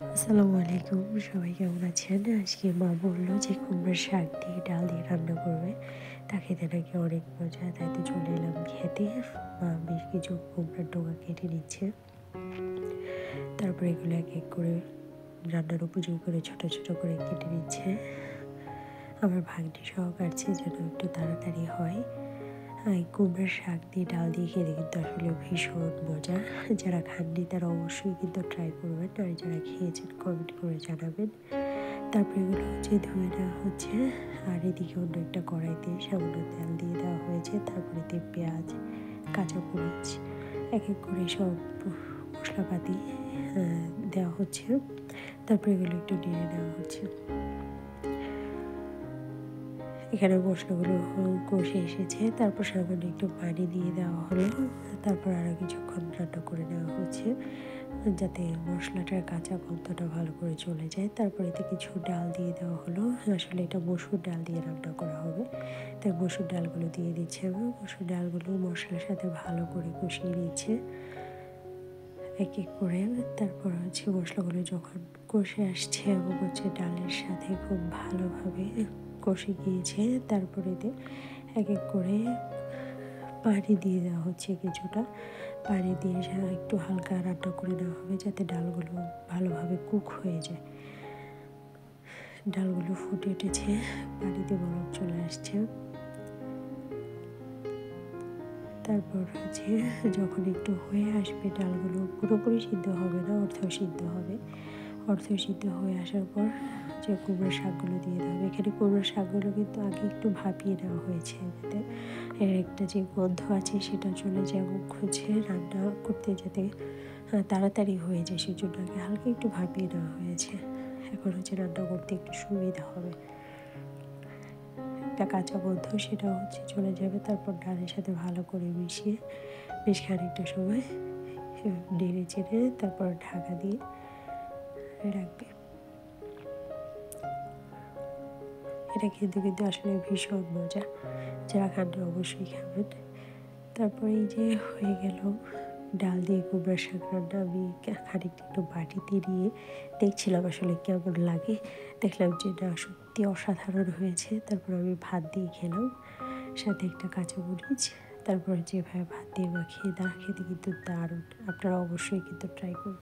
আসসালামু আলাইকুম, সবাই কেমন আছেন? আজকে মা বলল যে কুমড়োর শাক দিয়ে ডাল দিয়ে রান্না করবে। তা খেতে নাকি অনেক মজা, তাই তো চলে এলাম খেতে। মা বেশ কিছু কুমড়োর ডোকা কেটে নিচ্ছে, তারপরে এগুলো এক এক করে রান্নার উপযোগী করে ছোট ছোট করে কেটে নিচ্ছে। আমার ভাগ্নি সহ কাটছে যেন একটু তাড়াতাড়ি হয়। এই কুমড়োর শাক দিয়ে ডাল দিয়ে খেতে কিন্তু আসলে ভীষণ মজা। যারা খাননি তারা অবশ্যই কিন্তু ট্রাই করবেন, আর যারা খেয়েছেন কমেন্ট করে জানাবেন। তারপরে এগুলো হচ্ছে ধুয়ে নেওয়া হচ্ছে, আর এদিকে অন্য একটা কড়াইতে সামান্য তেল দিয়ে দেওয়া হয়েছে। তারপরে এতে পেঁয়াজ, কাঁচামরিচ এক এক করে সব মশলাপাতি দেওয়া হচ্ছে। তারপরে এগুলো একটু নেড়ে নেওয়া হচ্ছে। এখানে মশলাগুলো কষে এসেছে, তারপর সামান্য একটু পানি দিয়ে দেওয়া হলো। তারপর আরও কিছুক্ষণ রান্না করে নেওয়া হচ্ছে যাতে মশলাটার কাঁচা গন্ধটা ভালো করে চলে যায়। তারপর এতে কিছু ডাল দিয়ে দেওয়া হলো। আসলে এটা মসুর ডাল দিয়ে রান্না করা হবে, তাই মসুর ডালগুলো দিয়ে দিচ্ছে। মসুর ডালগুলো মশলার সাথে ভালো করে কষিয়ে নিচ্ছে এক এক করে। তারপর হচ্ছে মশলাগুলো যখন কষে আসছে এবং হচ্ছে ডালের সাথে খুব ভালোভাবে কষে গিয়েছে, তারপরে এক এক করে পানি দিয়ে দেওয়া হচ্ছে। কিছুটা পানি দিয়ে একটু হালকা রান্না করে দেওয়া হবে যাতে ডালগুলো ভালোভাবে কুক হয়ে যায়। ডালগুলো ফুটে উঠেছে, পানিতে বরফ চলে আসছে। তারপর হচ্ছে যখন একটু হয়ে আসবে, ডালগুলো পুরোপুরি সিদ্ধ হবে না, অর্ধ সিদ্ধ হবে। অর্ধ সিদ্ধ হয়ে আসার পর যে কুমড়োর শাকগুলো দিয়ে দেওয়া হবে। এখানে কুমড়োর শাকগুলো কিন্তু আগে একটু ভাপিয়ে নেওয়া হয়েছে যাতে এর একটা যে গন্ধ আছে সেটা চলে যায়, এবং হচ্ছে রান্না করতে যাতে তাড়াতাড়ি হয়ে যায় সেজন্য আগে হালকা একটু ভাপিয়ে নেওয়া হয়েছে। এখন হচ্ছে রান্না করতে একটু সুবিধা হবে, একটা কাঁচা গন্ধ সেটা হচ্ছে চলে যাবে। তারপর ডালের সাথে ভালো করে মিশিয়ে বেশ খানিকটা সময় নেড়ে চেড়ে তারপর ঢাকা দিয়ে রাখবে। এটা খেতে কিন্তু আসলে ভীষণ মজা, যারা খাননি অবশ্যই খাবেন। তারপরে এই যে হয়ে গেল ডাল দিয়ে কুমড়োর শাক রান্না। আমি খানিকটা একটু বাটিতে নিয়ে দেখছিলাম আসলে কেমন লাগে। দেখলাম যে না, সত্যি অসাধারণ হয়েছে। তারপর আমি ভাত দিয়ে খেলাম, সাথে একটা কাঁচামরিচ। তারপর যেভাবে ভাত দিয়ে মাখিয়ে খেতে কিন্তু দারুণ। আপনারা অবশ্যই কিন্তু ট্রাই করুন।